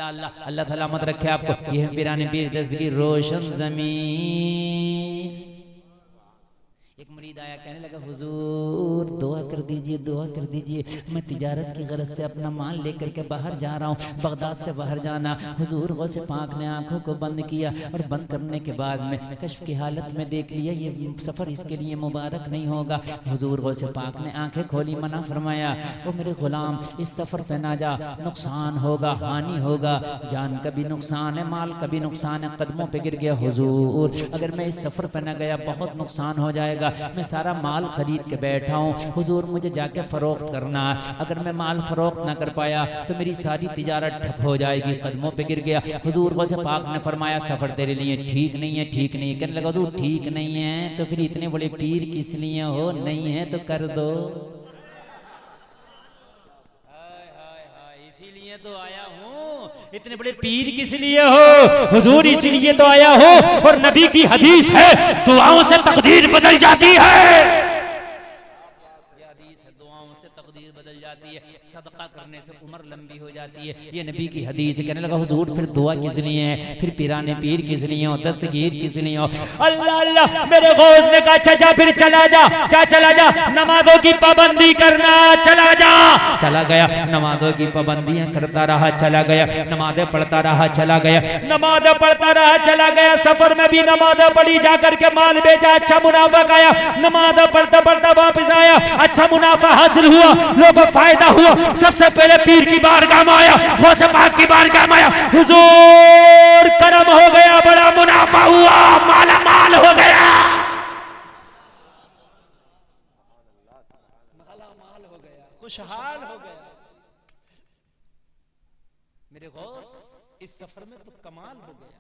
अल्लाह अल्लाह अल्लाह सलामत रखे आपको। ये है पीराने पीर दस्तगीर रोशन ज़मीन। एक मुरीद आया, कहने लगा हुजूर दुआ कर दीजिए, दुआ कर दीजिए, मैं तिजारत की गरज से अपना माल लेकर के बाहर जा रहा हूँ, बगदाद से बाहर जाना। हुजूर गौसे पाक ने आंखों को बंद किया और बंद करने के बाद में कश्फ की हालत में देख लिया ये सफ़र इसके लिए मुबारक नहीं होगा। हुजूर गौसे पाक ने आंखें खोली, मना फरमाया, ओ मेरे गुलाम इस सफ़र पे ना जा, नुकसान होगा, हानि होगा, जान का भी नुकसान है, माल का भी नुकसान है, कदमों पे गिर गया। हुजूर अगर मैं इस सफ़र पे ना गया बहुत नुकसान हो जाएगा, मैं सारा माल खरीद के बैठा हूँ, हुजूर मुझे जाके फ़रोख्त करना है, अगर मैं माल फ़रोख्त ना कर पाया तो मेरी सारी तिजारत ठप हो जाएगी। कदमों पे गिर गया। हुजूर गौसे पाक ने फरमाया सफ़र तेरे लिए ठीक नहीं है, ठीक नहीं है। कहने लगा हुजूर ठीक नहीं है तो फिर इतने बड़े पीर किस लिए हो, नहीं है तो कर दो। इसीलिए तो आया हूँ, इतने बड़े पीर किस लिए हो हुजूर, इसीलिए तो आया हो। और नबी की हदीस है दुआओं से तकदीर बदल जाती है, दुआओं से तकदीर बदल जाती है, सदका करने से उम्र लंबी हो जाती है। ये नबी की हदीस है। कहने लगा हुजूर फिर दुआ किस लिए है, फिर पीराने पीर किस लिए हो, दस्तगीर किस लिए हो। अल्लाह अल्लाह मेरे गौस ने कहा अच्छा जा, फिर चला जा, चला जा, नमाजों की पाबंदी करना, चला जा। चला गया, नमाजों की पाबंदियां करता रहा, चला गया, नमाजें पढ़ता रहा, चला गया, नमाजें पढ़ता रहा, चला गया। सफर में भी नमाजें पढ़ी, जाकर के माल बेचा, अच्छा मुनाफा आया, नमाजें पढ़ता पढ़ता वापस आया, अच्छा मुनाफा हासिल हुआ, लोगों को फायदा हुआ। सबसे पहले पीर की बारगाह में आया, गौसे पाक की बारगाह में आया, हुजूर करम हो गया, बड़ा मुनाफा हुआ, माला माल हो गया, माला माल हो गया, खुशहाल हो गया। मेरे गौस इस सफर में तो कमाल हो गया।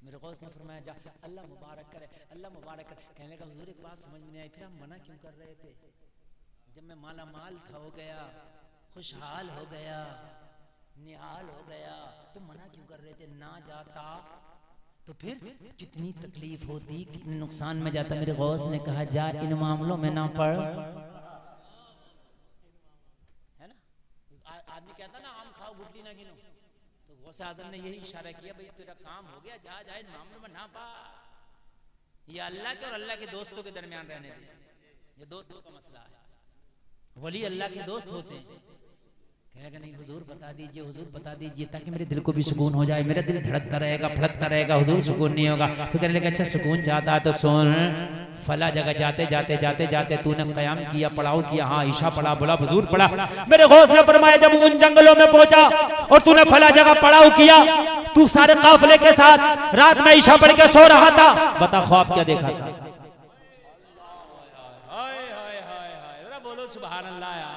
मेरे गौस ने फरमाया जा, अल्लाह मुबारक करे, अल्लाह मुबारक करे। कहने लगा हुजूर एक बात समझ में आई, फिर हम मना क्यों कर रहे थे? जब मैं माला माल हो गया, खुशहाल हो गया, निहाल हो गया, तो मना क्यों कर रहे थे? ना जाता तो फिर कितनी तकलीफ होती, कितने नुकसान में जाता। मेरे गौस ने कहा जा इन मामलों में ना पड़, है ना। आदमी कहता ना आम खाओ गुठली ना गिनो, तो गौसे आज़म ने यही इशारा किया, भाई तेरा काम हो गया, जा जा इन मामलों में ना पा। ये अल्लाह के और अल्लाह के दोस्तों के दरमियान रहने दे, ये दोस्तों का मसला है। वली अल्लाह के दोस्त होते हैं। कहेगा नहीं हुजूर बता दीजिए, हुजूर बता दीजिए, ताकि मेरे दिल को भी सुकून हो जाए। मेरा दिल धड़कता रहेगा, फड़कता रहेगा, हुजूर सुकून नहीं होगा। तो कहने लगा अच्छा सुकून चाहता है तो सुन, फला जगह जाते जाते जाते जाते तूने क़याम किया, पड़ाव किया, हाँ ईशा पढ़ा, बोला हुजूर पढ़ा। मेरे गौस ने फरमाया जब उन जंगलों में पहुंचा और तूने फला जगह पड़ाव किया, तू सारे काफिले के साथ रात में ईशा पढ़ के सो रहा था, बता ख्वाब क्या देखा था? सुभान अल्लाह यार,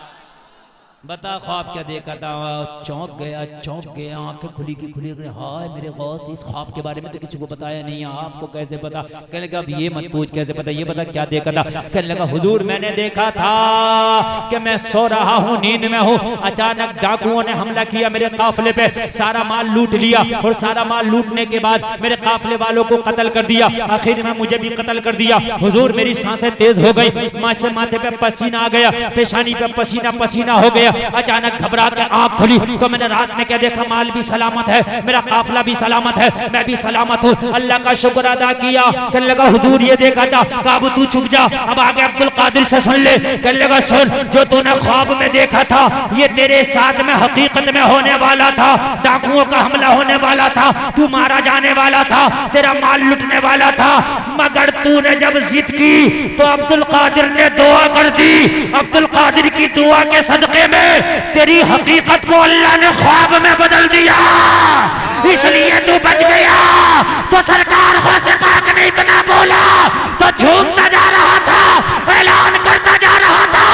बता ख्वाब क्या देखा था? चौंक गया, चौंक गया, आंखें खुली की खुली, हाय मेरे गौस इस ख्वाब के बारे में तो किसी को बताया नहीं, आपको कैसे पता? कहने लगा अब ये मत पूछ कैसे पता, ये बता क्या देखा था? कहने लगा हुजूर मैंने देखा था कि मैं सो रहा हूँ, नींद में हूँ, अचानक डाकुओं ने हमला किया मेरे काफिले पे, सारा माल लूट लिया, और सारा माल लूटने के बाद मेरे काफिले वालों को कत्ल कर दिया, आखिर में मुझे भी कत्ल कर दिया। हुजूर मेरी सांसें तेज हो गई, माथे पे पसीना आ गया, पेशानी पे पसीना पसीना हो गया। अचानक घबरा के आंख खुली तो मैंने रात में क्या देखा? माल भी सलामत है, मेरा काफिला भी सलामत है, मैं भी सलामत हूँ, अल्लाह का शुक्र अदा किया। कहने लगा हुजूर ये देखा था। काबू तू चुप जा, अब आगे अब्दुल कादिर से सुन ले। कहने लगा सुन, जो तूने ख्वाब में देखा था ये तेरे साथ में हकीकत में होने वाला था, डाकुओं का हमला होने वाला था, तू मारा जाने वाला था, तेरा माल लुटने वाला था, मगर तूने जब जिद की तो अब्दुल कादिर ने दुआ कर दी। अब्दुल कादिर की दुआ के सदके में तेरी हकीकत को अल्लाह ने ख्वाब में बदल दिया, इसलिए तू बच गया। तो सरकार गौसे पाक ने इतना बोला तो झूमता जा रहा था, ऐलान करता जा रहा था,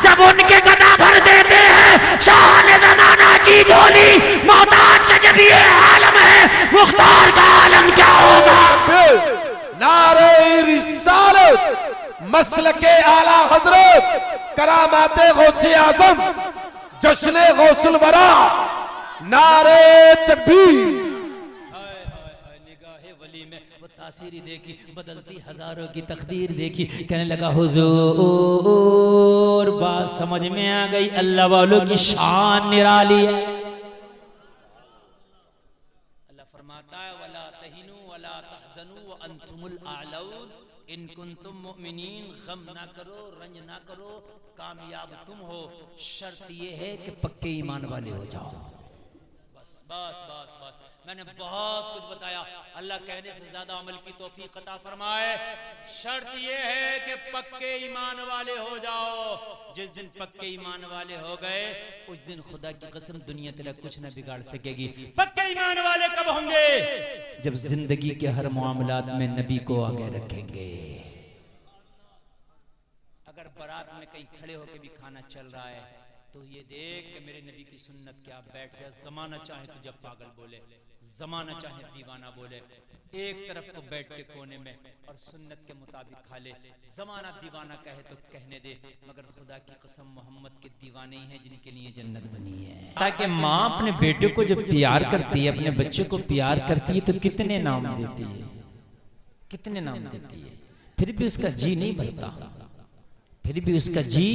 जब उनके गदा भर देते हैं शाह ने जमाना की झोली, मोहताज का जब ये आलम है, मुख्तार का आलम क्या होगा? नारे रिसालत, मसलके आला हजरत, करामाते गौसे आजम, जश्ने गौसुल वरा, नारे तकबीर। निगाहे वली में वो तासीरी देखी, बदलती हजारों की तकदीर देखी। कहने लगा हुजूर बात समझ में आ गई, अल्लाह वालों की शान निराली है। फरमाता है वला तहिनु वला तहजनु व अंतुमुल आलऊन इन कुंतुम मुमिनीन, गम ना करो, रंज ना करो, कामयाब तुम हो, शर्त ये है कि पक्के ईमान वाले हो जाओ। बस बस बस बस, मैंने बहुत कुछ बताया, अल्लाह कहने से ज्यादा अमल की तौफीक अता फरमाए। शर्त ये है कि पक्के ईमान वाले हो जाओ। जिस दिन पक्के ईमान वाले हो गए उस दिन खुदा की कसम दुनिया तेरा कुछ न बिगाड़ सकेगी। पक्के ईमान वाले कब होंगे? जब जिंदगी के हर मामलात में नबी को आगे रखेंगे। अगर बारात में कहीं खड़े होकर भी खाना चल रहा है तो ये देख कि मेरे नबी की सुन्नत क्या, बैठ जा, जमाना चाहे तो जब पागल बोले, जमाना चाहे दीवाना बोले, एक तरफ को बैठ के कोने में और सुन्नत के मुताबिक खा ले। जमाना दीवाना कहे तो कहने दे, मगर खुदा की कसम मोहम्मद के दीवाने ही हैं जिनके लिए जन्नत बनी है। ताकि माँ अपने बेटे को जब प्यार करती है, अपने बच्चे को प्यार करती है तो कितने नाम देती है, कितने नाम देती है, फिर भी उसका जी नहीं भरता, फिर भी उसका जी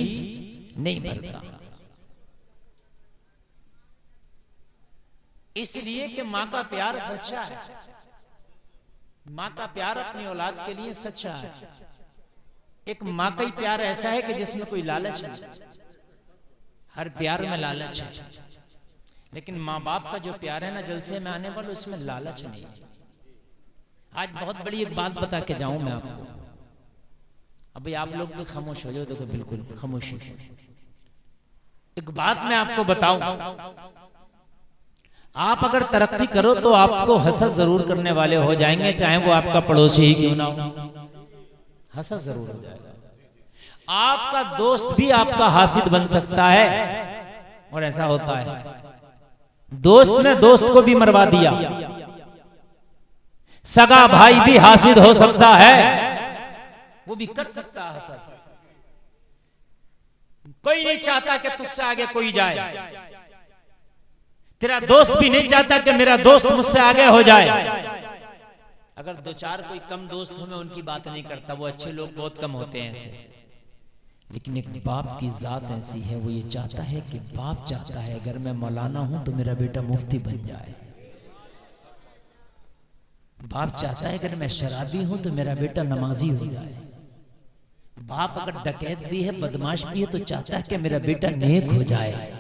नहीं भरता। इसलिए कि माँ का प्यार सच्चा है, माँ का प्यार अपनी औलाद के लिए सच्चा है। एक माँ का ही प्यार ऐसा है कि जिसमें कोई लालच नहीं, हर प्यार में लालच है, लेकिन माँ बाप का जो प्यार है ना जलसे में आने वाला, उसमें लालच नहीं। आज बहुत बड़ी एक बात बता के जाऊं मैं आपको, अभी आप लोग भी खामोश हो जाओ, देखो बिल्कुल खामोशी से। एक बात मैं आपको बताऊं, आप अगर तरक्की करो तो आपको हसद जरूर करने वाले हो जाएंगे, चाहे वो आपका पड़ोसी ही क्यों ना हो, हसद जरूर हो जाएगा। आपका दोस्त भी आपका हासिद बन सकता है, और ऐसा होता है। दोस्त ने दोस्त को भी मरवा दिया, सगा भाई भी हासिद हो सकता है, वो भी कर सकता है हसद। कोई नहीं चाहता कि तुझसे आगे कोई जाए, तेरा दोस्त भी नहीं चाहता कि मेरा दोस्त मुझसे आगे हो जाए। अगर दो चार कोई कम दोस्त हो मैं उनकी बात नहीं करता, वो अच्छे लोग बहुत कम होते हैं ऐसे, लेकिन एक बाप की जात ऐसी है, वो ये चाहता है कि बाप चाहता है अगर मैं मौलाना हूं तो मेरा बेटा मुफ्ती बन जाए, बाप चाहता है अगर मैं शराबी हूं तो मेरा बेटा नमाजी हो जाए, बाप अगर डकैत भी है, बदमाश भी है, तो चाहता है कि मेरा बेटा नेक हो जाए,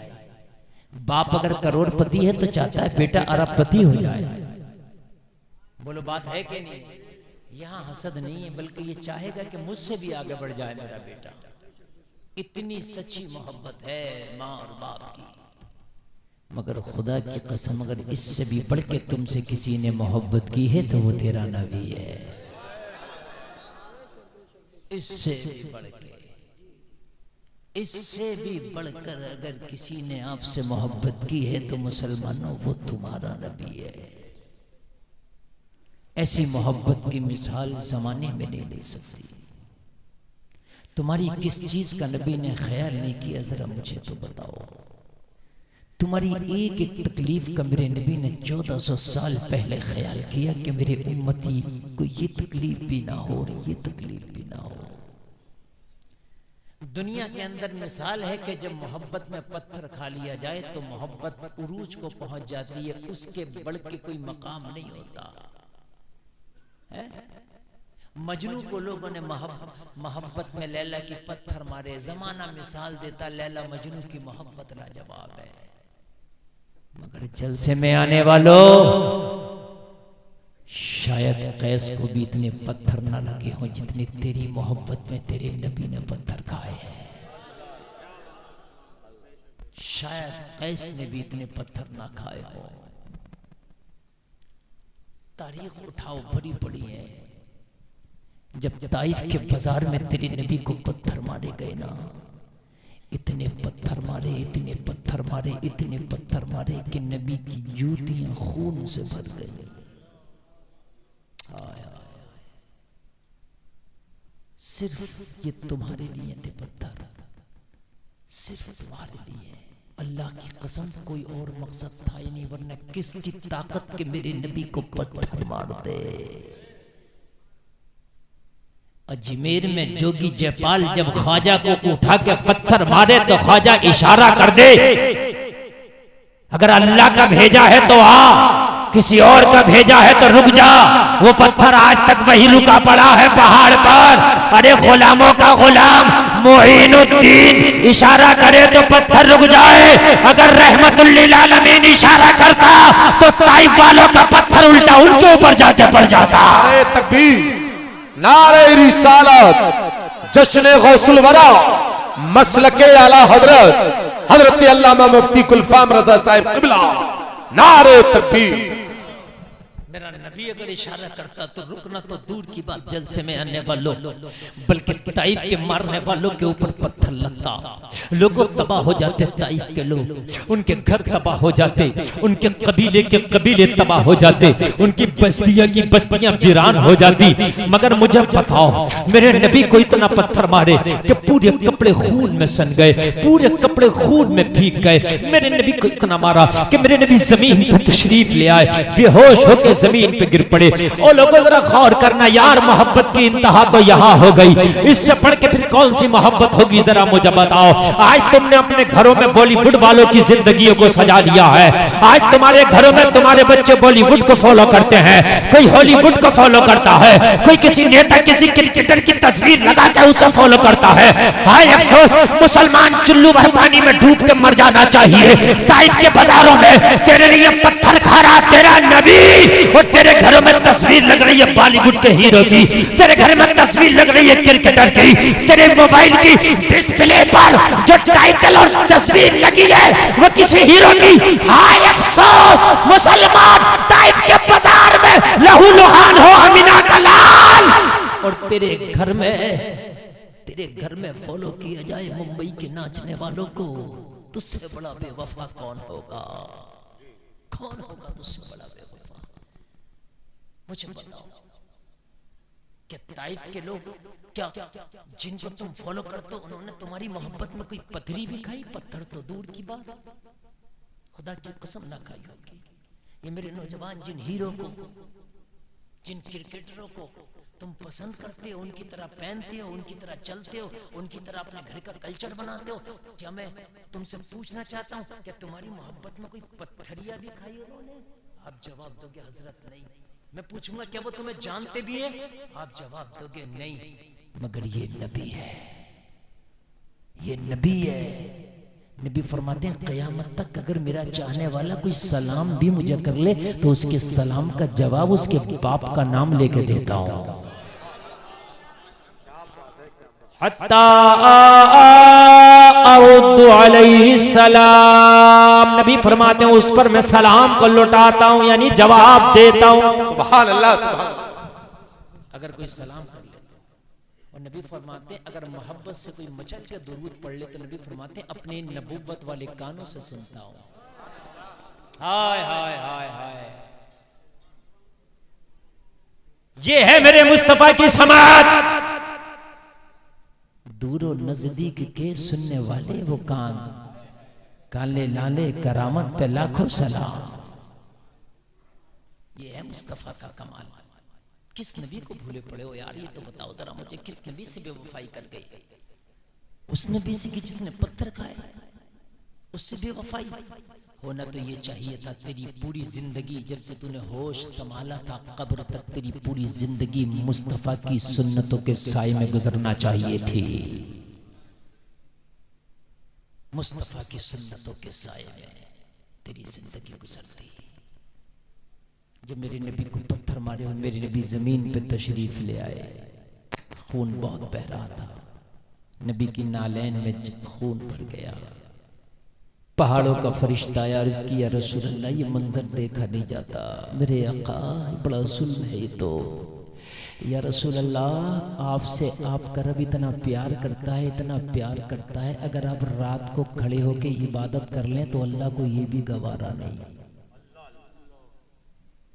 बाप अगर करोड़पति है तो चाहता है बेटा अरबपति हो जाए। बोलो बात है कि नहीं? यहाँ हसद नहीं है, बल्कि ये चाहेगा कि मुझसे भी आगे बढ़ जाए मेरा बेटा। इतनी सच्ची मोहब्बत है माँ और बाप की। मगर खुदा की कसम अगर इससे भी बढ़ के तुमसे किसी ने मोहब्बत की है तो वो तेरा नबी है, इससे भी बढ़ के, इससे भी बढ़कर अगर किसी ने आपसे मोहब्बत की है तो मुसलमानों वो तुम्हारा नबी है। ऐसी मोहब्बत की मिसाल जमाने में नहीं ले सकती। तुम्हारी किस चीज का नबी ने ख्याल नहीं किया, जरा मुझे तो बताओ। तुम्हारी एक एक तकलीफ का मेरे नबी ने 1400 साल पहले ख्याल किया कि मेरे उम्मती को ये तकलीफ भी ना हो और ये तकलीफ भी ना हो। दुनिया के अंदर मिसाल है कि जब मोहब्बत में पत्थर खा लिया जाए तो मोहब्बत उरूज को पहुंच जाती है, उसके बढ़ के कोई मकाम नहीं होता है। मजनू को लोगों ने मोहब्बत में लैला की पत्थर मारे, जमाना मिसाल देता लैला मजनू की मोहब्बत लाजवाब है। मगर जलसे में आने वालों, शायद कैस को भी इतने पत्थर ना लगे हों जितने तेरी मोहब्बत में तेरे नबी ने पत्थर खाए हैं। शायद कैस ने भी इतने पत्थर ना खाए हो। तारीख उठाओ, भरी पड़ी है। जब ताइफ के बाजार में तेरे नबी को पत्थर मारे गए ना, इतने पत्थर मारे, इतने पत्थर मारे, इतने पत्थर मारे कि नबी की जूतियां खून से भर गई। सिर्फ ये तुम्हारे लिए थे पत्थर, सिर्फ तुम्हारे लिए। अल्लाह की कसम कोई और मकसद था ही नहीं, वरना किसकी ताकत के मेरे नबी को पत्थर मार दे। अजमेर में जोगी जयपाल जब ख्वाजा को उठा के पत्थर मारे तो ख्वाजा इशारा कर दे, अगर अल्लाह का भेजा है तो आ। किसी और का भेजा है तो रुक जा। वो पत्थर आज तक वही रुका पड़ा है पहाड़ पर। अरे गुलामों का गुलाम मोइनुद्दीन इशारा करे तो पत्थर रुक जाए। अगर रहमतुल लिल आलमीन इशारा करता तो ताइफ वालों का पत्थर उल्टा उनके ऊपर जाके पड़ जाता। नारे तकबीर, नारे रिसालत, जश्न गौसुल वरा, मसलके आला हजरत हजरत अल्लामा मुफ्ती कुलफाम रजा साहिब क़िबला। नारे तकबीर। मेरा नबी अगर इशारा करता तो रुकना तो दूर की बात, जलसे में आने वालों बल्कि ताइफ के मारने वालों के ऊपर पत्थर लगता, लोगों तबाह हो जाते। ताइफ के लोग, उनके घर तबाह हो जाते, उनके कबीले के कबीले तबाह हो जाते, उनकी बस्तियां की बस्तियां वीरान हो जाती। मगर मुझे बताओ, मेरे नबी को इतना पत्थर मारे कि पूरे कपड़े खून में सन गए, पूरे कपड़े खून में भीग गए। मेरे नबी को इतना मारा कि मेरे नबी जमीन पर तशरीफ ले आए, बेहोश होकर जमीन पे गिर पड़े। ओ लोगों जरा गौर करना यार, मोहब्बत की इंतहा तो यहाँ हो गई, इससे बढ़ के फिर कौन सी मोहब्बत होगी जरा मुझे बताओ। आज तुमने अपने घरों में बॉलीवुड वालों की जिंदगियों को सजा दिया है। आज तुम्हारे घरों में तुम्हारे बच्चे बॉलीवुड को फॉलो करते हैं, कोई हॉलीवुड को फॉलो करता है, कोई किसी नेता किसी क्रिकेटर की तस्वीर लगा के उसे फॉलो करता है। हाय अफसोस, मुसलमान चुल्लू भर पानी में डूब के मर जाना चाहिए। ताइफ के बाजारों में तेरे लिए पत्थर खा रहा तेरा नबी, और तेरे घरों में तस्वीर लग रही है बॉलीवुड के हीरो की, तेरे घर में तस्वीर लग रही है क्रिकेटर की, तेरे मोबाइल की डिस्प्ले पर जो टाइटल और तस्वीर लगी है वो किसी हीरो की। हाय अफसोस, मुसलमान ताइफ के बाजार में लहू लुहान हो अमीना का लाल, और तेरे घर में फॉलो किया जाए मुंबई के नाचने वालों को। तुझसे बड़ा बेवफा कौन होगा? कौन होगा तुझसे बड़ा बेवफा? मुझे बताओ, क्या ताइफ के लोग, क्या जिनको तुम फॉलो करते हो, उन्होंने तुम्हारी मोहब्बत में कोई पथरी भी खाई? पत्थर तो दूर की बात, खुदा की कसम ना खाई होगी। ये मेरे नौजवान जिन हीरो को, जिन क्रिकेटरों को तुम पसंद करते हो, उनकी तरह पहनते हो, उनकी तरह चलते हो, उनकी तरह अपने घर का कल्चर बनाते हो, क्या मैं तुमसे पूछना चाहता हूँ, क्या तुम्हारी मोहब्बत में कोई पत्थरिया भी खाई उन्होंने? आप जवाब दोगे हजरत नहीं। मैं पूछूंगा क्या वो तुम्हें जानते भी हैं? आप जवाब दोगे नहीं। मगर ये नबी है, ये नबी है। नबी फरमाते हैं कयामत तक अगर मेरा चाहने वाला कोई सलाम भी मुझे कर ले तो उसके सलाम का जवाब उसके बाप का नाम लेके देता हूं। हत्ता अरुद्दु अलैहि सलाम, नबी फरमाते हैं उस पर मैं सलाम को लौटाता हूं, यानी जवाब देता हूं। सुभान अल्लाह, सुभान अल्लाह। अगर कोई सलाम कर ले, और नबी फरमाते हैं अगर मोहब्बत से कोई मचल के दुरूद पढ़ ले तो नबी फरमाते हैं अपने नबुव्वत वाले कानों से सुनता हूं। हाय हाय हाय हाय, ये है मेरे मुस्तफा की समाअत। दूर और नजदीक के सुनने वाले वो कान, काले लाले करामत पे लाखों सलाम। ये है मुस्तफा का कमाल। किस नबी को भूले पड़े हो यार, ये तो बताओ जरा मुझे, किस नबी से बेवफाई कर गई? उस नबी से कि जितने पत्थर खाए, उससे बेवफाई होना तो ये चाहिए था। तेरी पूरी जिंदगी जब से तूने होश संभाला था कब्र तक, तेरी पूरी जिंदगी मुस्तफा की सुन्नतों के साए में गुजरना चाहिए थी। मुस्तफा की सुन्नतों के साए में तेरी जिंदगी गुजरती। जब मेरे नबी को पत्थर मारे और मेरे नबी जमीन पे तशरीफ ले आए, खून बहुत बह रहा था, नबी की नालैन में खून भर गया। पहाड़ों का फरिश्ता आया, अर्ज़ किया रसूल अल्लाह ये मंजर देखा नहीं जाता, मेरे आका बड़ा जुल्म है ये तो। या रसूल अल्लाह आपसे आपका रब इतना प्यार करता है, इतना प्यार करता है, अगर आप रात को खड़े होके इबादत कर लें तो अल्लाह को ये भी गवारा नहीं।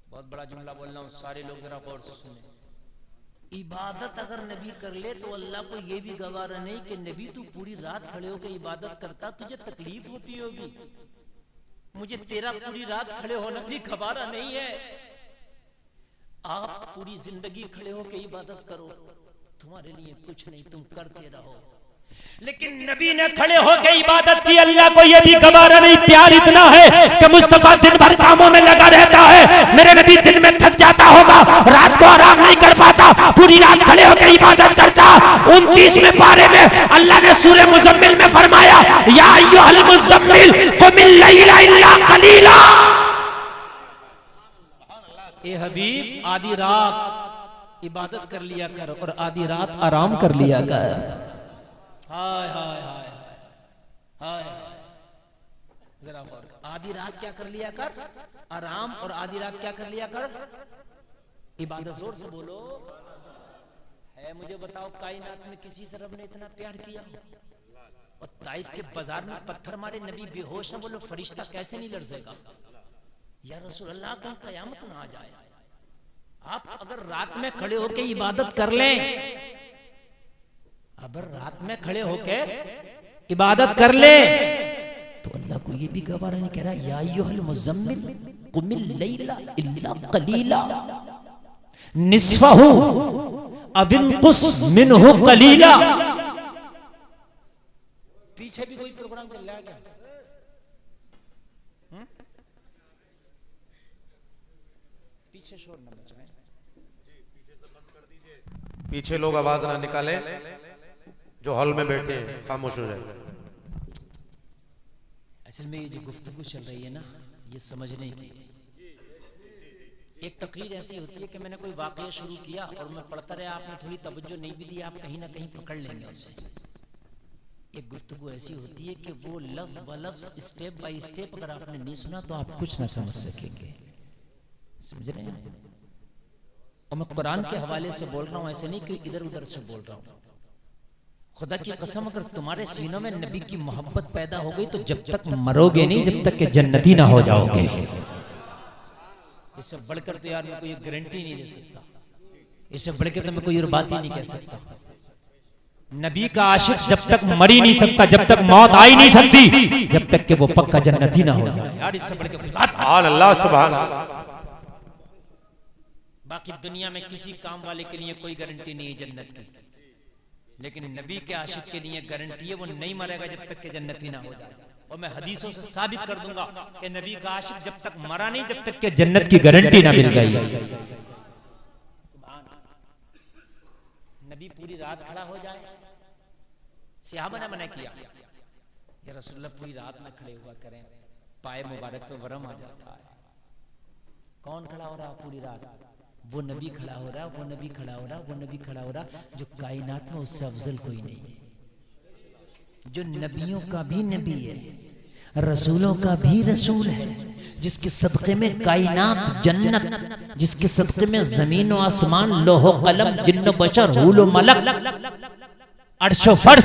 बहुत बड़ा जुमला बोल रहा हूँ, सारे लोग जरा गौर से सुने। इबादत अगर नबी कर ले तो अल्लाह को ये भी गवारा नहीं कि नबी तू पूरी रात खड़े होकर इबादत करता, तुझे तकलीफ होती होगी, मुझे तेरा पूरी रात खड़े होना भी गवारा नहीं है। आप पूरी जिंदगी खड़े होकर इबादत करो, तुम्हारे लिए कुछ नहीं, तुम करते रहो। लेकिन नबी ने खड़े होकर इबादत की, अल्लाह को यह भी गवारा नहीं। प्यार इतना है कि मुस्तफा दिन भर कामों में लगा रहता है, मेरे नबी दिन में थक जाता होगा, रात को आराम नहीं कर पाता, पूरी रात खड़े होकर इबादत करता। 29वें पारे में अल्लाह ने सूरह मुज़म्मिल में फरमाया, या अय्युहल मुज़म्मिल कुमिल लैला इल्ला कलीला। ए हबीब, आधी रात इबादत कर लिया कर और आधी रात आराम कर लिया कर। हाय हाय हाय हाय, जरा गौर कर। आधी रात क्या कर लिया कर? आराम। और आधी रात क्या कर लिया कर? इबादत। जोर से बोलो है। मुझे बताओ, कायनात में किसी से रब ने इतना प्यार किया? और ताइफ के बाजार में पत्थर मारे, नबी बेहोश है, बोलो फरिश्ता कैसे नहीं लड़सेगा? या रसूल अल्लाह, का कयामत ना आ जाए। आप अगर रात में खड़े होके इबादत कर लें, अगर रात में खड़े होके इबादत कर ले, तो अल्लाह को ये भी गवारा नहीं कह रहा, या अय्युहल मुज़म्मिल कुमिल लैला इल्ला कलीला निस्फहु अव इनकुस मिनहु कलीला। पीछे भी कोई प्रोग्राम चल रहा है क्या? पीछे शोर न मचाएं, पीछे लोग आवाज ना निकाले, जो हॉल में बैठे हैं खामोश हो जाए। असल में ये जो गुफ्तगू चल रही है ना, ये समझने की। एक तकरीर ऐसी होती है कि मैंने कोई वाकया शुरू किया और मैं पढ़ता रहा, आपने थोड़ी तवज्जो नहीं भी दी, आप कहीं ना कहीं पकड़ लेंगे उसे। एक गुफ्तगू ऐसी होती है कि वो लफ्ज ब लफ्ज, स्टेप बाय स्टेप अगर आपने नहीं सुना तो आप कुछ ना समझ सकेंगे। समझ रहे हैं? और मैं कुरान के हवाले से बोल रहा हूं, ऐसे नहीं कि इधर उधर से बोल रहा हूं। खुदा की कसम, अगर तुम्हारे सीनों में नबी की मोहब्बत पैदा हो गई तो जब तक मरोगे नहीं, जब तक कि जन्नती ना हो जाओगे। इससे बढ़कर तो यार मैं कोई गारंटी नहीं दे सकता, इससे बढ़कर तो मैं कोई और बात ही नहीं कह सकता। नबी का आशिक जब तक मर ही नहीं सकता, जब तक मौत आ ही नहीं सकती, जब तक कि वो पक्का जन्नती ना हो जाए। यार इससे बढ़कर कोई बात। अल्लाह सुभान अल्लाह। बाकी दुनिया में किसी काम वाले के लिए कोई गारंटी नहीं है जन्नत की, लेकिन नबी के आशिक के लिए गारंटी है, वो नहीं मरेगा जब तक कि जन्नती ना हो जाए। और मैं हदीसों से साबित कर दूंगा कि नबी का आशिक जब तक मरा नहीं, जब तक कि जन्नत की गारंटी ना मिल गई। नबी पूरी रात खड़ा हो जाए, सहाबा ने मना किया, या रसूलुल्लाह पूरी रात में खड़े हुआ करें, पाए मुबारक पे वरम आ जाता है। कौन खड़ा हो रहा पूरी रात? वो नबी खड़ा हो रहा, वो नबी खड़ा हो रहा, वो नबी खड़ा हो रहा, जो कायनात में उससे अफजल कोई नहीं है, जो नबियों का भी नबी है, रसूलों का भी रसूल है, जिसके सदक़े में कायनात जन्नत, जिसके सदक़े में जमीन व आसमान, लोहो कलम, जिन्न बशर, हुल व मलक, अर्श व फर्श,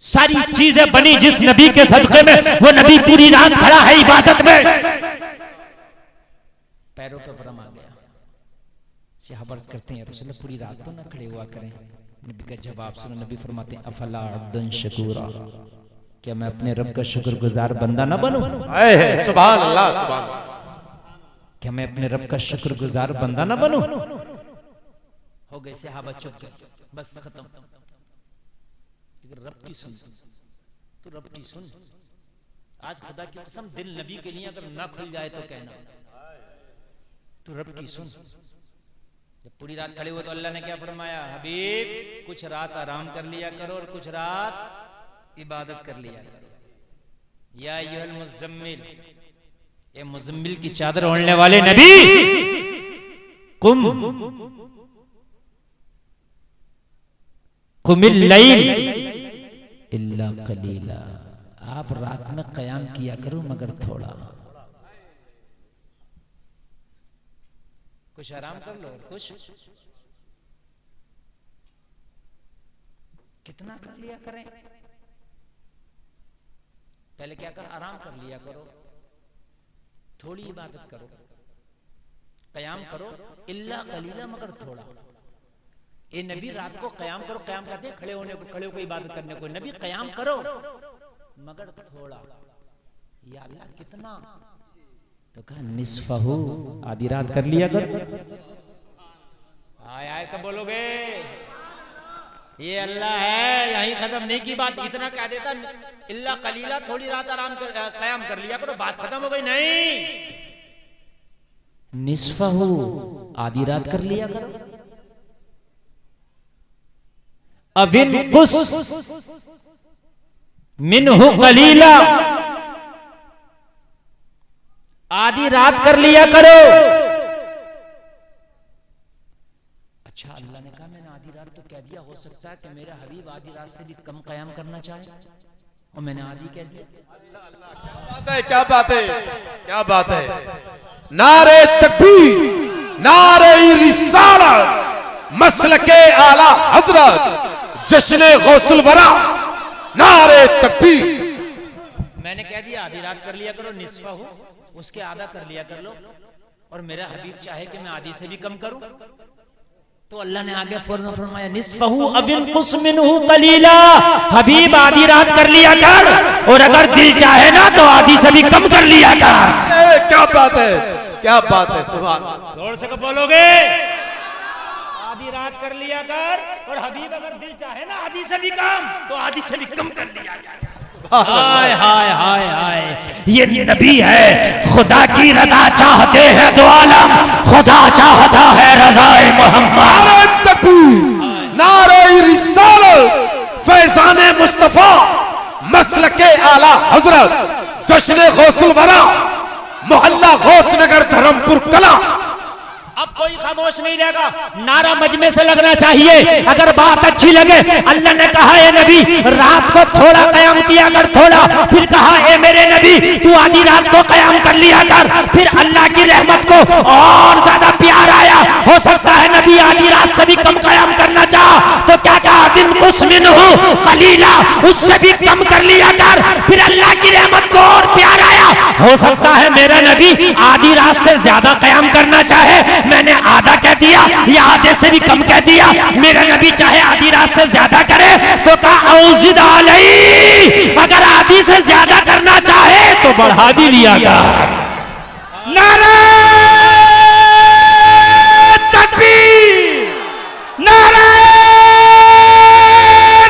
सारी चीजें बनी जिस नबी के सदक़े में, वो नबी पूरी रात खड़ा है इबादत में। पैरों पे वरम आ गया। सहाबा करते हैं, रसूलुल्लाह पूरी रात तो ना खड़े हुआ करें। नबी का जवाब सुनो, नबी फरमाते हैं, अफला अब्दुन शकूरा, क्या मैं अपने रब का शुक्रगुजार बंदा ना बनूं? सुभान अल्लाह, सुभान। क्या मैं अपने रब का शुक्रगुजार बंदा ना बनूं? हो गए सहाबा चुप गए, बस खत्म। रब की सुन तो रब की सुन। आज खुदा की कसम, दिल नबी के लिए अगर ना खुल जाए तो कहना, तो रब की सुन। जब पूरी रात खड़े हुए तो अल्लाह ने क्या फरमाया, हबीब कुछ रात आराम कर लिया करो और कुछ रात इबादत कर लिया करो। या अय्युहल मुज़म्मिल, ये मुज़म्मिल की चादर ओढ़ने वाले नबी, कुमिल लैल इल्ला कलीला, आप रात में क़याम किया करो मगर थोड़ा, कुछ आराम कर लो। कुछ कितना कर लिया करें? पहले क्या कर, आराम कर लिया करो, थोड़ी इबादत करो, क़याम करो, इल्ला कलीला, मगर थोड़ा। ए नबी रात को क़याम करो, क़याम कहते हैं खड़े होने को, खड़े होकर इबादत करने को। नबी क़याम करो मगर थोड़ा। या अल्लाह कितना? तो कहा निस्फहु, आधी रात कर लिया कर। आय आय कब बोलोगे? ये अल्लाह है, यही खत्म नहीं की बात। इतना कह देता इल्ला कलीला, थोड़ी रात आराम कर, क़याम कर लिया करो, बात खत्म हो गई। नहीं, निस्फहु, आधी रात कर लिया करो। अविनकुस मिनहु कलीला, आधी रात कर लिया करो। अच्छा, अल्लाह ने कहा मैंने आधी रात तो कह दिया, हो सकता है कि मेरा हबीब आधी रात से भी कम कयाम करना चाहे, और मैंने आधी कह दिया। क्या बात है, क्या बात है। नारे तकबीर, नारे रिसालत, मसलके आला हजरत, जश्न गौसुल वरा, नारे तकबीर। मैंने कह दिया आधी रात कर लिया करो, निस्फा हो, उसके आधा कर लिया कर लो, और मेरा हबीब चाहे कि मैं आधी से भी कम करूं, तो अल्लाह ने आगे फौरन फरमाया निस्फहु अविनकुस मिनहु कलीला, हबीब आधी रात कर लिया कर, और अगर दिल चाहे ना तो आधी से भी कम कर लिया कर। क्या बात है, क्या बात है, सुभान अल्लाह। जोर से बोलोगे, आधी रात कर लिया कर, और हबीब अगर दिल चाहे ना आधी से भी कम, तो आधी से भी कम कर लिया कर। हाय हाय हाय हाय, ये नबी है, खुदा की रजा चाहते हैं दो आलम, खुदा चाहता है रज़ाए मोहम्मद। नारे तकबीर, नारे रिसालत, फैज़ाने मुस्तफा, मसलके आला हजरत, जश्न गौसुल वरा, मोहल्ला गौस नगर धर्मपुर कला। अब कोई खामोश नहीं रहेगा, नारा मजमे से लगना चाहिए। अगर बात अच्छी लगे, अल्लाह ने कहा है नबी रात को थोड़ा कयाम किया कर, थोड़ा, फिर कहा है मेरे नबी तू आधी रात को कयाम कर लिया कर, फिर अल्लाह की रहमत को और ज्यादा प्यार आया, हो सकता है नबी आधी रात से भी कम कयाम करना चाह, तो क्या कहा बिनकुस मिनहु कलीला, उससे भी कम कर लिया कर, फिर अल्लाह की रहमत को और प्यार आया, हो सकता है मेरा नबी आधी रात से ज्यादा कयाम करना चाहे, मैंने आधा कह दिया या आधे से भी कम कह दिया, मेरा नबी चाहे आधी रात से ज्यादा करे तो कहा औजिद अलई, अगर आधी से ज्यादा करना चाहे तो बढ़ा भी लिया गया। नारे तकबीर, नारे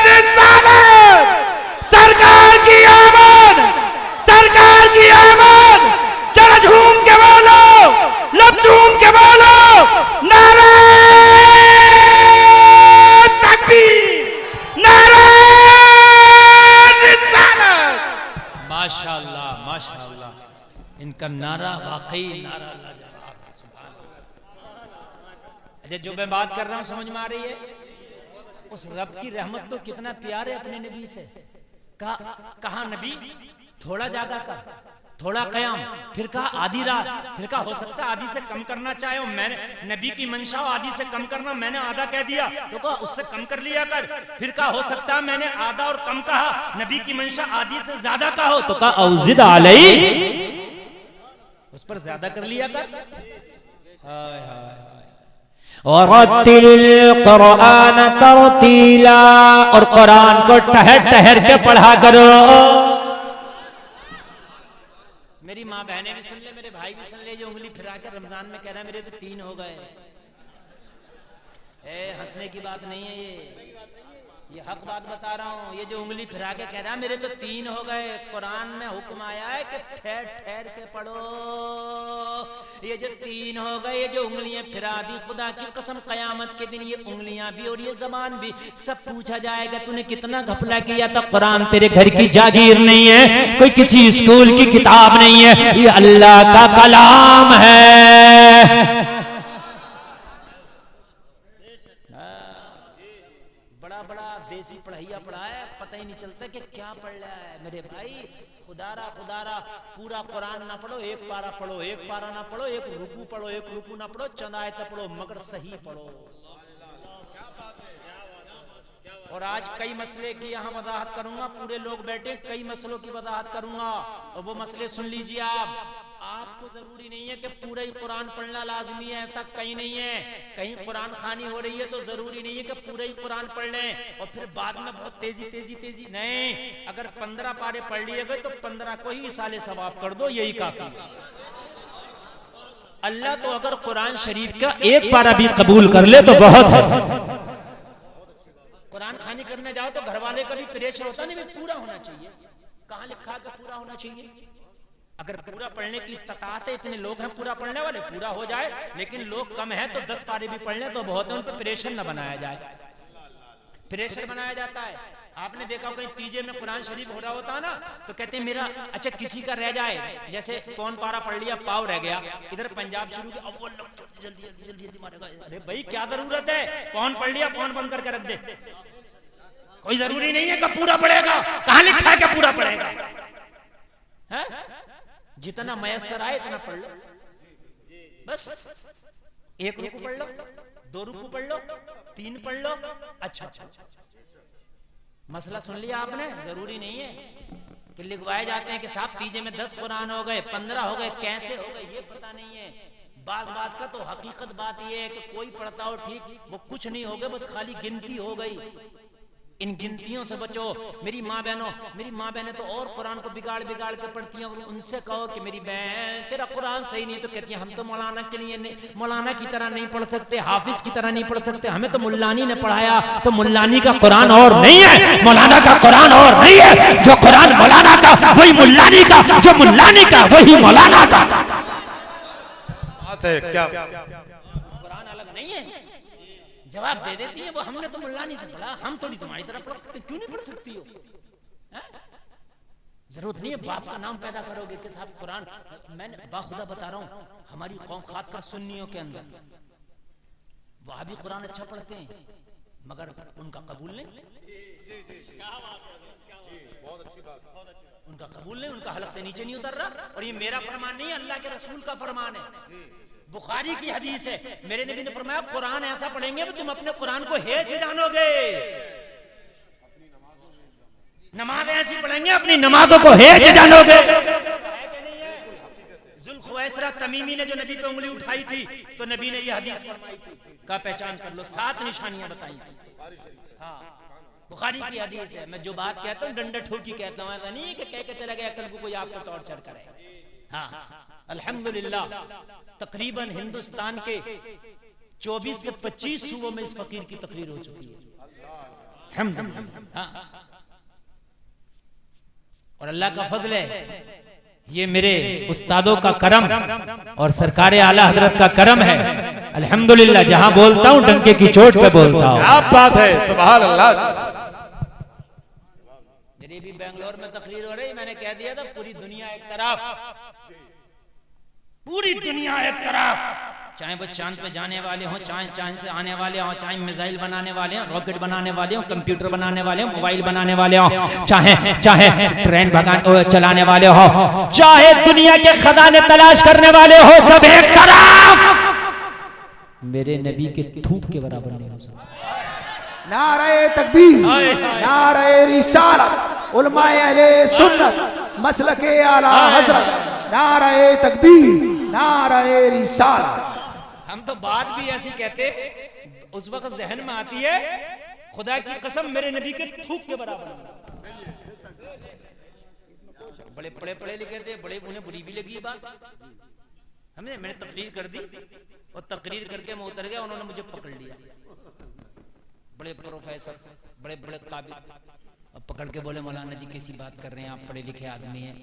रिसालत, सरकार की आमद, सरकार की आमद, जरा झूम के बोलो, लब झूम के बोलो, नारे तकबीर, नारे रिसालत। माशाअल्लाह माशाअल्लाह, इनका नारा वाकई नारा लाजवाब है, सुभान अल्लाह। अच्छा, जो मैं बात कर रहा हूं समझ में आ रही है? उस रब की रहमत तो कितना प्यार है अपने नबी से। कहा नबी थोड़ा जागा कर, थोड़ा कयाम, फिर कहा आधी रात, फिर कहा हो सकता है आधी से कम करना चाहे, मैंने नबी की मंशा आधी से कम करना, मैंने आधा कह दिया, तो कहा उससे कम कर लिया कर, फिर कहा हो सकता है मैंने आधा और कम कहा, नबी की मंशा आधी से ज्यादा का हो, तो कहा औजिद अलई, उस पर ज्यादा कर लिया कर। हाय हाय, और कुरान तरतीला, और कुरान को ठहर ठहर के पढ़ा करो। मेरी माँ बहनें भी सुन ले, मेरे भाई भी सुन ले, जो उंगली फिरा के रमजान में कह रहा है मेरे तो 3 हो गए, हंसने की बात नहीं है, ये हक बात बता रहा हूँ। ये जो उंगली फिरा के कह रहा है मेरे तो 3 हो गए, कुरान में हुक्म आया है कि ठहर ठहर के पढ़ो। ये जो 3 हो गए, ये जो उंगलियां फिरा दी, खुदा की कसम कयामत के दिन ये उंगलियां भी और ये जबान भी सब पूछा जाएगा तूने कितना घपला किया था। कुरान तेरे घर की जागीर नहीं है, कोई किसी स्कूल की किताब नहीं है, ये अल्लाह का कलाम है। देसी पढ़ाइया पढ़ा है, पता ही नहीं चलता कि क्या पढ़ रहा है मेरे भाई। खुदारा खुदारा पूरा कुरान ना पढ़ो, एक पारा पढ़ो, एक पारा ना पढ़ो, एक रुकू पढ़ो, एक रुकू ना पढ़ो, चंद आयत पढ़ो, मगर सही पढ़ो। और आज कई मसले की यहाँ वजाहत करूंगा, पूरे लोग बैठे, कई मसलों की वजाहत करूंगा, और वो मसले सुन लीजिए आप। आपको जरूरी नहीं है कि पूरा ही कुरान पढ़ना लाजमी है, ऐसा कहीं नहीं है। कहीं कुरान खानी हो रही है तो जरूरी नहीं है कि पूरा ही कुरान पढ़ लें और फिर बाद में बहुत तेजी तेजी तेजी नहीं। अगर 15 पारे पढ़ लिए गए तो 15 को ही साले सवाब कर दो, यही काफी है। अल्लाह तो अगर कुरान शरीफ का एक पारा भी कबूल कर ले तो बहुत है। कुरान खानी करने जाओ तो घर वाले का भी प्रेशर होता नहीं, पूरा होना चाहिए। कहाँ लिखा कि पूरा होना चाहिए? अगर पूरा पढ़ने की इस्तात है, इतने लोग हैं पूरा पढ़ने वाले, पूरा हो जाए, लेकिन लोग कम है तो 10 पारे भी पढ़ लें तो बहुत है, उन पर प्रेशर न बनाया जाए। प्रेशर बनाया जाता है। आपने देखा कहीं पीजे में कुरान शरीफ हो रहा होता ना तो कहते हैं मेरा, अच्छा किसी का रह जाए, जैसे कौन पारा पढ़ लिया, पाव रह गया, इधर पंजाब शुरू किया, अब वो जल्दी जल्दी जल्दी जल्दी मारेगा। अरे भाई क्या जरूरत है, कौन पढ़ लिया कौन बंद करके रख दे, कोई जरूरी नहीं है कि पूरा पढ़ेगा, कहां लिखा है कि पूरा पढ़ेगा है? जितना मयसर आए इतना पढ़ लो, बस 1 रुकू पढ़ लो, 2 रुकू पढ़ लो, 3 पढ़ लो। अच्छा मसला सुन लिया आपने। जरूरी नहीं है कि लिखवाए जाते हैं कि साहब तीजे में 10 कुरान हो गए, 15 हो गए, कैसे हो गए ये पता नहीं है। बाज का तो हकीकत बात ये है कि कोई पढ़ता हो ठीक, वो कुछ नहीं हो गए, बस खाली गिनती हो गई। इन गिनतियों से बचो। मेरी माँ बहनें तो और कुरान को बिगाड़ के पढ़ती हैं। उनसे कहो कि मेरी बहन तेरा कुरान सही नहीं, तो कहती है हम तो मौलाना के लिए नहीं, मौलाना की तरह नहीं पढ़ सकते, हाफिज की तरह नहीं पढ़ सकते, हमें तो मुल्लानी ने पढ़ाया। तो मुल्लानी का कुरान और नहीं है, मौलाना का कुरान और नहीं है। जो कुरान मौलाना का वही मुल्लानी का, जो मुल्लानी का वही मौलाना का। बात है क्या? कुरान अलग नहीं है। जवाब दे देती है वो, हमने तो मुल्लानी से पढ़ा, हम थोड़ी तुम्हारी तरह पढ़ सकते। क्यों नहीं पढ़ सकती हो? जरूरत नहीं है बाप का नाम पैदा करोगे कि साहब कुरान। मैंने बाखुदा बता रहा हूँ, हमारी कौम खासकर सुन्नियों के अंदर वह भी कुरान अच्छा पढ़ते हैं, मगर उनका कबूल नहीं, उनका कबूल नहीं, उनका हलक से नीचे नहीं उतर रहा। और ये मेरा फरमान नहीं है, अल्लाह के रसूल का फरमान है, बुखारी की हदीस है। मेरे नबी ने फरमाया कुरान ऐसा पढ़ेंगे कि तुम अपने कुरान को हेच जानोगे। नमाज ऐसी पढ़ेंगे अपनी नमाजों को हेच जानोगे। जुल्खुवैसरा तमीमी ने जो नबी पे उंगली उठाई थी तो नबी ने ये हदीस फरमाई थी का पहचान कर लो, 7 निशानियां बताई थी। हाँ बुखारी की हदीस है। मैं जो बात कहता हूँ डंडा ठोकी कहता हूँ, ऐसा नहीं कि कह के चला गया कल को कोई आपको टॉर्चर करे। हाँ अल्हम्दुलिल्लाह तकरीबन हिंदुस्तान के 24 से 25 सूबों में इस फकीर की तकरीर हो चुकी है। हाँ। और अल्लाह का फजल है, ये मेरे उस्तादों का करम और सरकार आला हजरत का करम है। अल्हम्दुलिल्लाह जहां बोलता हूँ डंके की चोट पे बोलता हूँ। क्या बात है, सुभान अल्लाह। मेरी भी बेंगलोर में तकरीर हो रही, मैंने कह दिया था पूरी दुनिया एक तरफ, पूरी दुनिया एक तरफ, चाहे वो चांद पे जाने वाले हों, चाहे चांद से आने वाले हों, चाहे मिसाइल बनाने वाले हों, रॉकेट बनाने वाले हों, कंप्यूटर बनाने वाले हों, मोबाइल बनाने वाले हों, चाहे ट्रेन चलाने वाले हों, चाहे दुनिया के खजाने तलाश करने वाले हो, सब एक तरफ। मेरे नबी के थूक के बराबर नहीं हो सकता। नारे तकबीर, नारे रिसालत, उलमाए अहले सुन्नत, मसलके आला हजरत, नारे तकबीर, नारे रिसालत। हम तो बात भी ऐसी कहते, उस वक्त जहन में आती है खुदा की कसम मेरे नबी के थूक के बराबर। बड़े पढ़े पढ़े लिखे थे, बड़े उन्हें बुरी भी लगी बात। हमने मैंने तकरीर कर दी और तकरीर करके मैं उतर गया, उन्होंने मुझे पकड़ लिया। बड़े प्रोफेसर, बड़े बड़े काबिल, अब पकड़ के बोले मौलाना जी कैसी बात कर रहे हैं, आप पढ़े लिखे आदमी हैं,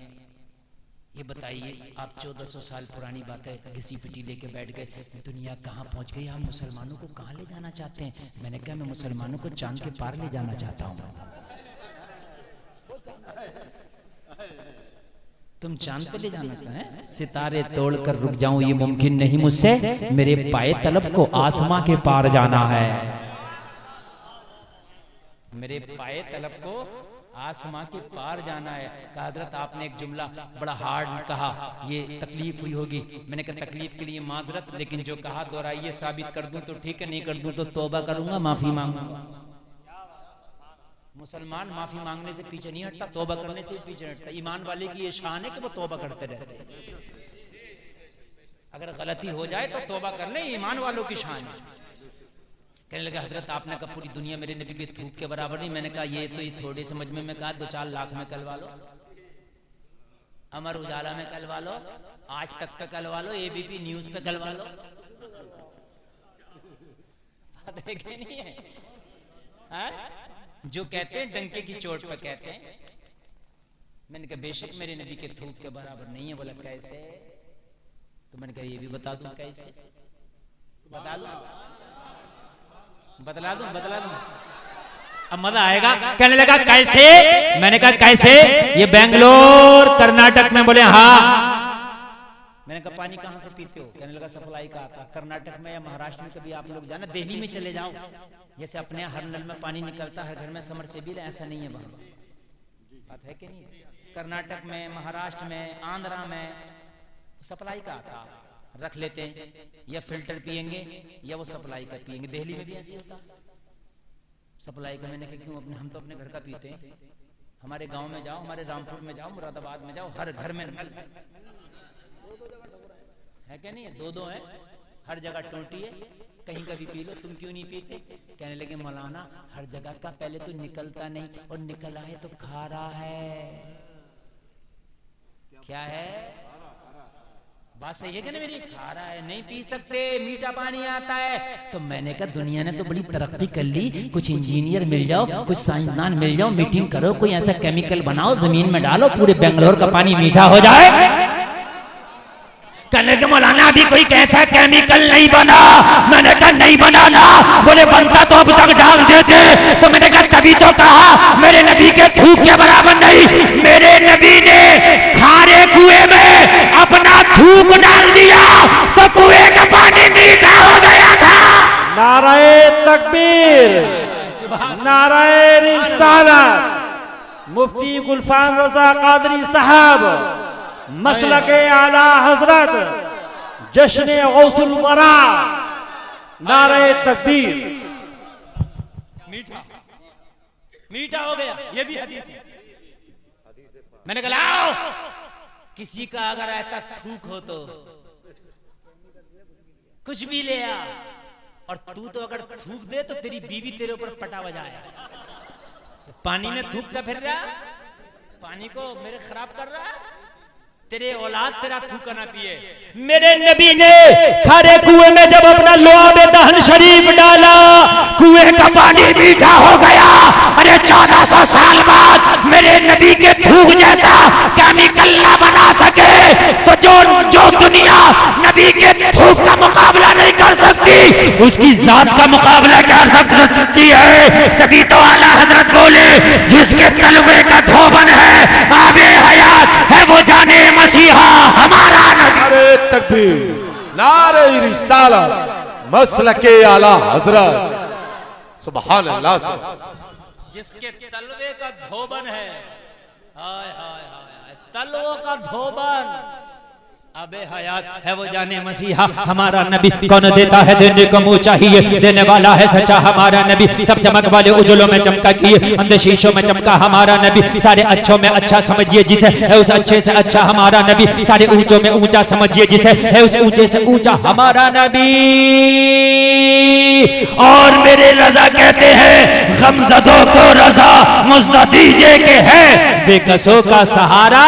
ये बताइए आप 1400 साल पुरानी बात है, घिसी पिटी लेके बैठ गए, दुनिया कहाँ पहुंच गई, आप मुसलमानों को कहाँ ले जाना चाहते हैं? मैंने कहा मैं मुसलमानों को चांद के पार ले जाना चाहता हूँ। तुम चांद पे ले जाना है? सितारे तोड़कर रुक जाऊं ये मुमकिन नहीं मुझसे, मेरे पाए तलब को आसमां के पार जाना है। मेरे पाए तलब को आसमां के पार जाना है। कहा हजरत आपने एक जुमला बड़ा हार्ड कहा, ये तकलीफ हुई होगी। मैंने कहा तकलीफ के लिए माजरत, लेकिन जो कहा दोहराइए, साबित कर दूं तो ठीक है, नहीं कर दूं तो तौबा करूंगा, माफी मांगूंगा। मुसलमान माफी मांगने से पीछे नहीं हटता, तौबा करने से पीछे नहीं हटता। ईमान वाले की ये शान है कि वो तौबा करते रहते हैं। अगर गलती हो जाए तो तौबा करने, ईमान वालों की शान है। कहने लगा हजरत आपने कहा पूरी दुनिया मेरे नबी के थूक के बराबर नहीं। मैंने कहा ये तो ये थोड़े समझ में कहा 2-4 लाख में कलवा लो, अमर उजाला में कलवा लो, आज तक पे कलवा लो, एबीपी न्यूज पे कलवा लो। देखे नहीं है हा? जो कहते हैं डंके की चोट पे कहते हैं, मैंने कहा बेशक मेरे नबी के थूक के बराबर नहीं है। बोला कैसे? तो मैंने कहा ये भी बता दूं कैसे? बता दूं? बतला दूं? बतला दूं? अब मजा आएगा। कहने लगा कैसे? मैंने कहा कैसे? ये बेंगलोर कर्नाटक में। बोले हाँ। मैंने कहा पानी कहाँ से पीते हो? कहने लगा सप्लाई का आता। कर्नाटक में या महाराष्ट्र में कभी आप लोग जाना, दिल्ली में चले जाओ, जैसे अपने हर नल में पानी निकलता, हर घर में समरसेबिल, ऐसा नहीं है वहां। बात है कि नहीं? कर्नाटक में, महाराष्ट्र में, आंध्रा में सप्लाई का आता, रख लेते हैं, या फिल्टर पिएंगे या वो सप्लाई का पिएंगे। दिल्ली में भी ऐसे होता सप्लाई का। मैंने कहा क्यों? अपने हम तो अपने घर का पीते हैं। हमारे गांव में जाओ, हमारे रामपुर में जाओ, मुरादाबाद में जाओ, हर घर में नल है क्या नहीं है? दो है, हर जगह टोटी है, कहीं का भी पी लो। तुम क्यों नहीं पीते? कहने लगे मौलाना हर जगह का पहले तो निकलता नहीं, और निकला है तो खारा है। क्या है? बात सही है कि नहीं मेरी? खारा है, नहीं पी सकते, मीठा पानी आता है। तो मैंने कहा दुनिया ने तो बड़ी तरक्की कर ली, कुछ इंजीनियर मिल जाओ, कुछ साइंसदान मिल जाओ, मीटिंग करो, कोई ऐसा केमिकल बनाओ, जमीन में डालो, पूरे बेंगलोर का पानी मीठा हो जाए। कहने के मौलाना अभी कोई कैसा केमिकल नहीं बना। मैंने कहा नहीं बना ना। बोले बनता तो अब तक डाल देते। तो मैंने कहा तभी तो कहा मेरे नबी के थूक के बराबर नहीं। मेरे नबी ने खारे कुएं में अपना थूक डाल दिया तो कुएं का पानी मीठा हो गया था। नाराए तकबीर, नाराए रिसालत। मुफ्ती गुलफाम रजा कादरी साहब, मसलके आला हजरत, जश्न गौसुल वरा, नारे तकबीर। मीठा मीठा हो गया, ये भी हदीस है। मैंने कहा लाओ, किसी का अगर ऐसा थूक हो तो कुछ भी ले आ, और तू तो अगर थूक दे तो तेरी बीवी तेरे ऊपर पटा बजाए। पानी में थूकता फिर रहा, पानी को मेरे खराब कर रहा है। तेरे औलाद तेरा थूका ना पिए। मेरे नबी ने खारे कुएं में जब अपना लुआब दहन शरीफ डाला, कुएं का पानी मीठा हो गया। अरे 1400 साल बाद मेरे नबी के थूक जैसा केमिकल ना बना सके तो जो दुनिया नबी के थूक का मुकाबला नहीं कर सकती, उसकी जात का मुकाबला कर सकती है। तभी तो आला हजरत बोले जिसके तलवे का धोबन है, आबे हयात है, वो जाने मसीहा हमारा नबी। नारे तकबीर, नारे रिसालत, मसलके आला हजरत, सुभान अल्लाह। जिसके तलवे का धोबन है, हाय हाय हाय, तलवों का धोबन, अबे हयात है, वो जाने मसीहा हमारा नबी। कौन देता है देने को मुंह चाहिए, देने वाला है सच्चा हमारा नबी। सब चमक वाले उजलों में चमका किए, अंधे शीशों में चमका हमारा नबी। सारे अच्छों में अच्छा समझिए जिसे है उस अच्छे से अच्छा हमारा नबी। सारे ऊंचों में ऊंचा समझिए जिसे है उस ऊंचे से ऊंचा हमारा नबी। और मेरे रजा कहते हैं गमज़दों को रजा मुझदा दीजिए के है बेकसों का सहारा